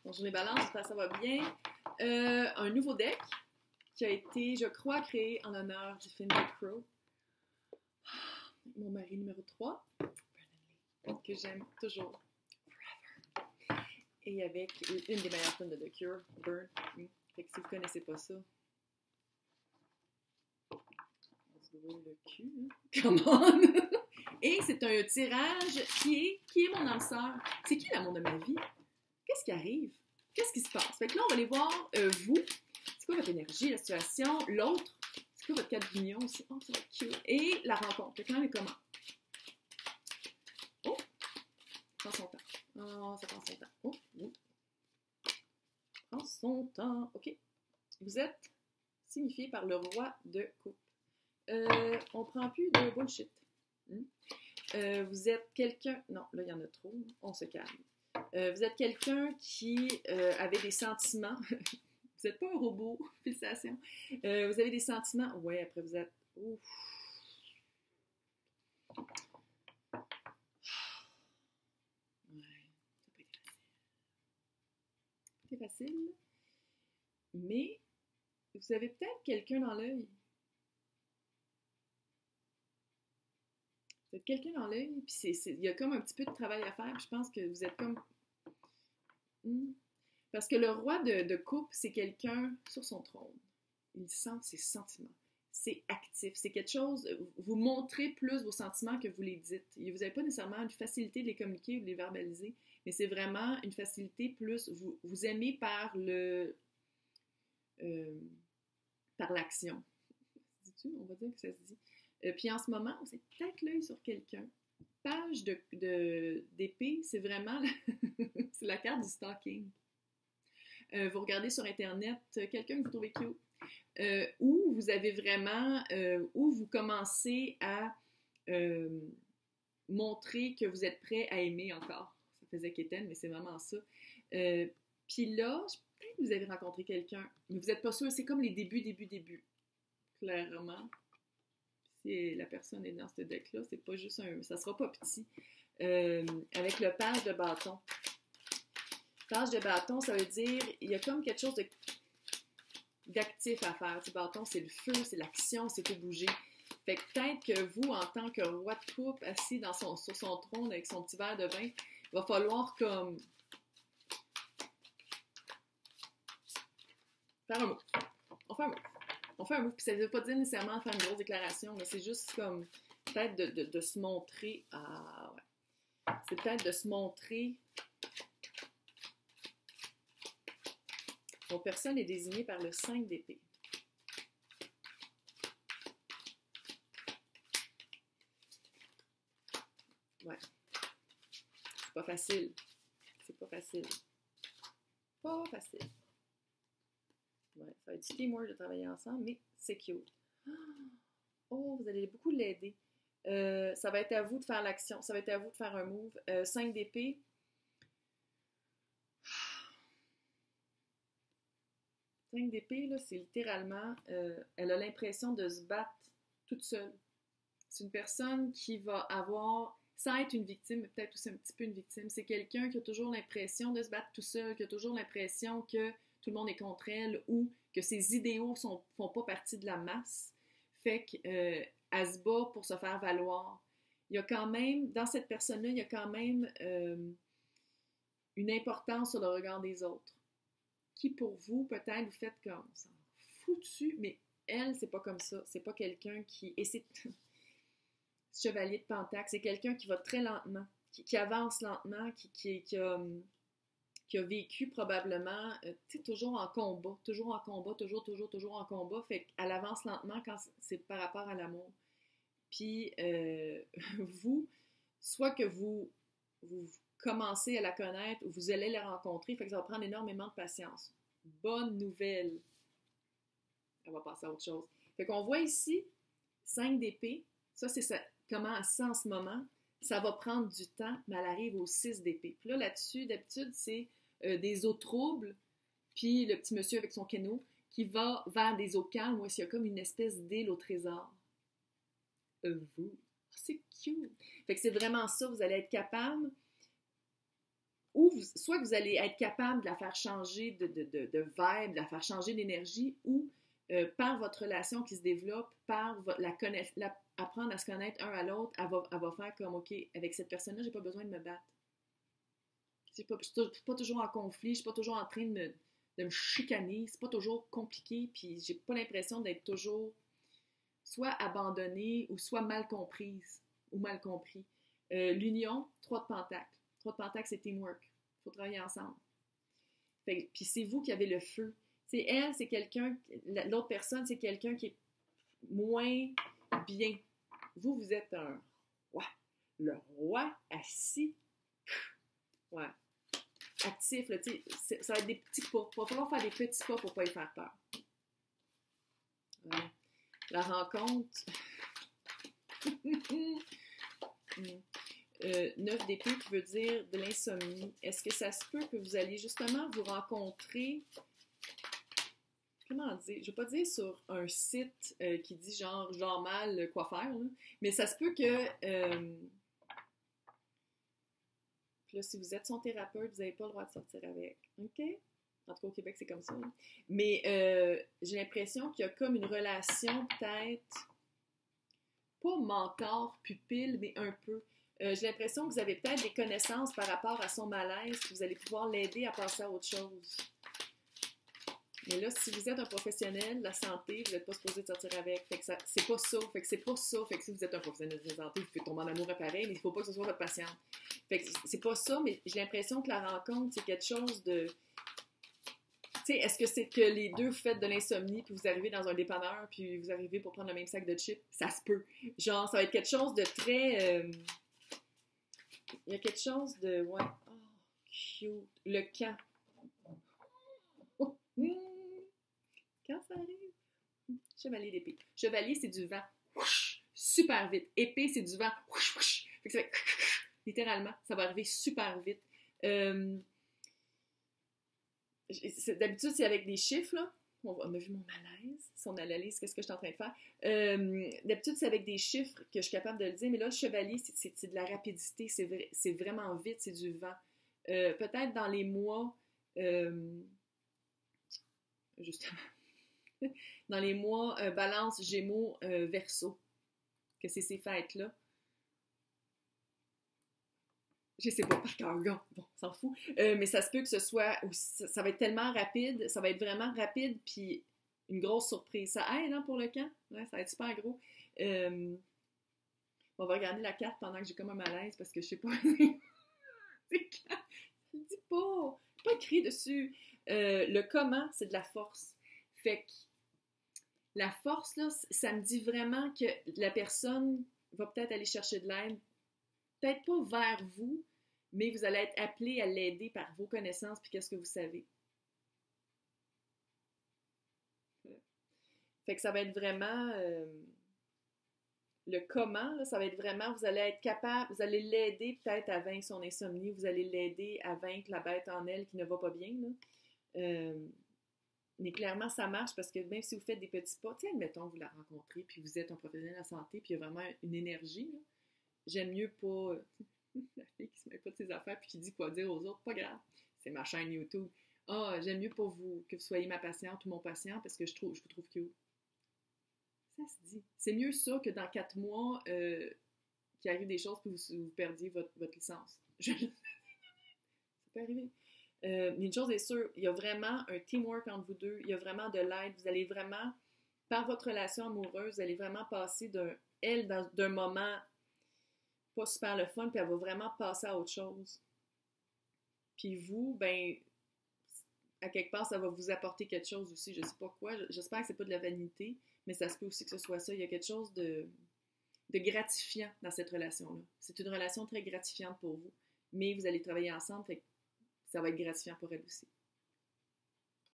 Bonjour les balances, j'espère que ça va bien. Un nouveau deck qui a été, je crois, créé en l'honneur du film The Crow. Mon mari numéro 3, que j'aime toujours. Et avec une des meilleures tunes de The Cure, Burn. Fait que si vous connaissez pas ça, on se brûle le cul. Hein? Come on! Et c'est un tirage qui est mon âme sœur. C'est qui l'amour de ma vie? Qu'est-ce qui arrive? Qu'est-ce qui se passe? Fait que là, on va aller voir vous. C'est quoi votre énergie, la situation? L'autre, c'est quoi votre cadre d'union aussi? Oh, ça va être cute. Et la rencontre. Le quand et comment? Oh! Ça prend son temps. Oh, ça prend son temps. Oh! Oh. Prend son temps. OK. Vous êtes signifié par le roi de coupe. On prend plus de bullshit. Vous êtes quelqu'un... Non, là, il y en a trop. On se calme. Vous êtes quelqu'un qui avait des sentiments. Vous n'êtes pas un robot. Félicitations. Vous avez des sentiments. Ouais, après vous êtes... Ouf. Ouais, ça peut être facile. C'est facile. Mais vous avez peut-être quelqu'un dans l'œil. Vous êtes quelqu'un dans l'œil, puis il y a comme un petit peu de travail à faire, puis je pense que vous êtes comme... Parce que le roi de coupe, c'est quelqu'un sur son trône. Il sent ses sentiments. C'est actif. C'est quelque chose... Vous montrez plus vos sentiments que vous les dites. Et vous n'avez pas nécessairement une facilité de les communiquer ou de les verbaliser, mais c'est vraiment une facilité plus... Vous aimez par le... par l'action. Dis-tu? On va dire que ça se dit. Puis en ce moment, vous avez peut-être l'œil sur quelqu'un. Page d'épée, c'est vraiment c'est la carte du stalking. Vous regardez sur Internet quelqu'un que vous trouvez cute. Ou vous avez vraiment, ou vous commencez à montrer que vous êtes prêt à aimer encore. Ça faisait quétaine, mais c'est vraiment ça. Puis là, peut-être que vous avez rencontré quelqu'un, mais vous n'êtes pas sûr. C'est comme les débuts. Clairement. Si la personne est dans ce deck-là, c'est pas juste un... Ça sera pas petit. Avec le page de bâton. Page de bâton, ça veut dire il y a comme quelque chose d'actif à faire. Le bâton, c'est le feu, c'est l'action, c'est tout bouger. Fait que peut-être que vous, en tant que roi de coupe, assis sur son trône avec son petit verre de vin, il va falloir comme... faire un mot. On fait un mot. On fait un move, puis ça ne veut pas dire nécessairement faire une grosse déclaration, mais c'est juste comme peut-être de se montrer. Ah ouais. C'est peut-être de se montrer. Votre personne est désignée par le 5 d'épée. Ouais. C'est pas facile. C'est pas facile. Pas facile. Ouais, ça va être du teamwork de travailler ensemble, mais c'est cute. Oh, vous allez beaucoup l'aider. Ça va être à vous de faire l'action. Ça va être à vous de faire un move. 5 d'épée. 5 d'épée, là, c'est littéralement... elle a l'impression de se battre toute seule. C'est une personne qui va avoir... Sans être une victime, mais peut-être aussi un petit peu une victime. C'est quelqu'un qui a toujours l'impression de se battre tout seul, qui a toujours l'impression que tout le monde est contre elle ou que ses idéaux font pas partie de la masse. Fait qu'elle se bat pour se faire valoir. Il y a quand même, dans cette personne-là, il y a quand même une importance sur le regard des autres. Qui, pour vous, peut-être, vous faites comme, on s'en fout dessus, mais elle, c'est pas comme ça. C'est pas quelqu'un qui... Et c'est... Chevalier de Pentacle, c'est quelqu'un qui va très lentement, qui avance lentement, qui a vécu probablement, toujours en combat, toujours en combat, fait qu'elle avance lentement quand c'est par rapport à l'amour. Puis, vous, soit que vous commencez à la connaître ou vous allez la rencontrer, fait que ça va prendre énormément de patience. Bonne nouvelle! On va passer à autre chose. Fait qu'on voit ici, 5 d'épée, ça c'est ça, comment elle se sent en ce moment. Ça va prendre du temps, mais elle arrive au 6 d'épée. Puis là-dessus, d'habitude, c'est des eaux troubles, puis le petit monsieur avec son canot qui va vers des eaux calmes où il y a comme une espèce d'île au trésor. Vous. Oh, c'est cute! Fait que c'est vraiment ça, vous allez être capable ou soit que vous allez être capable de la faire changer de vibe, de la faire changer d'énergie, ou par votre relation qui se développe, par apprendre à se connaître un à l'autre, elle va faire comme, OK, avec cette personne-là, j'ai pas besoin de me battre. Je suis pas toujours en conflit, je suis pas toujours en train de me chicaner, c'est pas toujours compliqué, puis j'ai pas l'impression d'être toujours soit abandonnée ou soit mal comprise ou mal compris. L'union, 3 de pentacle. 3 de pentacle, c'est teamwork. Il faut travailler ensemble. Puis c'est vous qui avez le feu. C'est elle, c'est quelqu'un, l'autre personne, c'est quelqu'un qui est moins bien. Vous, vous êtes un roi. Le roi assis. Ouais. Actif, là, ça va être des petits pas. Il va falloir faire des petits pas pour ne pas y faire peur. Ouais. La rencontre. 9 d'épée qui veut dire de l'insomnie. Est-ce que ça se peut que vous allez justement vous rencontrer, comment dire, je ne vais pas dire sur un site qui dit genre mal quoi faire, là, mais ça se peut que, là, si vous êtes son thérapeute, vous n'avez pas le droit de sortir avec. OK? En tout cas, au Québec, c'est comme ça. Hein. Mais j'ai l'impression qu'il y a comme une relation peut-être, pas mentor-pupille, mais un peu. J'ai l'impression que vous avez peut-être des connaissances par rapport à son malaise, que vous allez pouvoir l'aider à passer à autre chose. Mais là, si vous êtes un professionnel de la santé, vous n'êtes pas supposé de sortir avec. Fait que c'est pas ça. Fait que c'est pas ça. Fait que si vous êtes un professionnel de la santé, vous pouvez tomber en amour pareil, mais il ne faut pas que ce soit votre patiente. Fait que c'est pas ça, mais j'ai l'impression que la rencontre, c'est quelque chose de... Tu sais, est-ce que c'est que les deux faites de l'insomnie, puis vous arrivez dans un dépanneur, puis vous arrivez pour prendre le même sac de chips? Ça se peut. Genre, ça va être quelque chose de très... Il y a quelque chose de... Ouais. Oh, cute. Le camp. Quand ça arrive? Chevalier d'épée. Chevalier, c'est du vent. Super vite. Épée, c'est du vent. Fait que ça fait... Littéralement, ça va arriver super vite. D'habitude, c'est avec des chiffres, là. On a vu mon malaise, si on analyse qu'est-ce que je suis en train de faire. D'habitude, c'est avec des chiffres que je suis capable de le dire, mais là, le chevalier, c'est de la rapidité, c'est vraiment vite, c'est du vent. Peut-être dans les mois, justement, dans les mois Balance, Gémeaux, Verseau, que c'est ces fêtes-là. Je sais pas par cœur, bon, on s'en fout. Mais ça se peut que ce soit, ça va être tellement rapide, ça va être vraiment rapide, puis une grosse surprise. Ça aide, hein, pour le camp? Ouais, ça va être super gros. On va regarder la carte pendant que j'ai comme un malaise, parce que je sais pas. C'est quand? Je le dis pas écrit dessus. Le comment, c'est de la force. Fait que la force, là, ça me dit vraiment que la personne va peut-être aller chercher de l'aide, peut-être pas vers vous, mais vous allez être appelé à l'aider par vos connaissances puis qu'est-ce que vous savez. Fait que ça va être vraiment le comment, là, ça va être vraiment, vous allez être capable, vous allez l'aider peut-être à vaincre son insomnie, vous allez l'aider à vaincre la bête en elle qui ne va pas bien, là. Mais clairement, ça marche parce que même si vous faites des petits pas, tu sais, admettons, vous la rencontrez, puis vous êtes un professionnel de la santé, puis il y a vraiment une énergie, là. J'aime mieux pas... la fille qui se met pas de ses affaires puis qui dit quoi dire aux autres, pas grave. C'est ma chaîne YouTube. Ah, j'aime mieux pour vous que vous soyez ma patiente ou mon patient parce que je vous trouve cute. Ça se dit. C'est mieux ça que dans 4 mois qu'il arrive des choses puis vous perdiez votre licence. Ça peut arriver. Mais une chose est sûre, il y a vraiment un teamwork entre vous deux. Il y a vraiment de l'aide. Vous allez vraiment, par votre relation amoureuse, vous allez vraiment passer d'un moment pas super le fun, puis elle va vraiment passer à autre chose. Puis vous, ben, à quelque part, ça va vous apporter quelque chose aussi, je sais pas quoi. J'espère que c'est pas de la vanité, mais ça se peut aussi que ce soit ça. Il y a quelque chose de gratifiant dans cette relation-là. C'est une relation très gratifiante pour vous, mais vous allez travailler ensemble, fait que ça va être gratifiant pour elle aussi.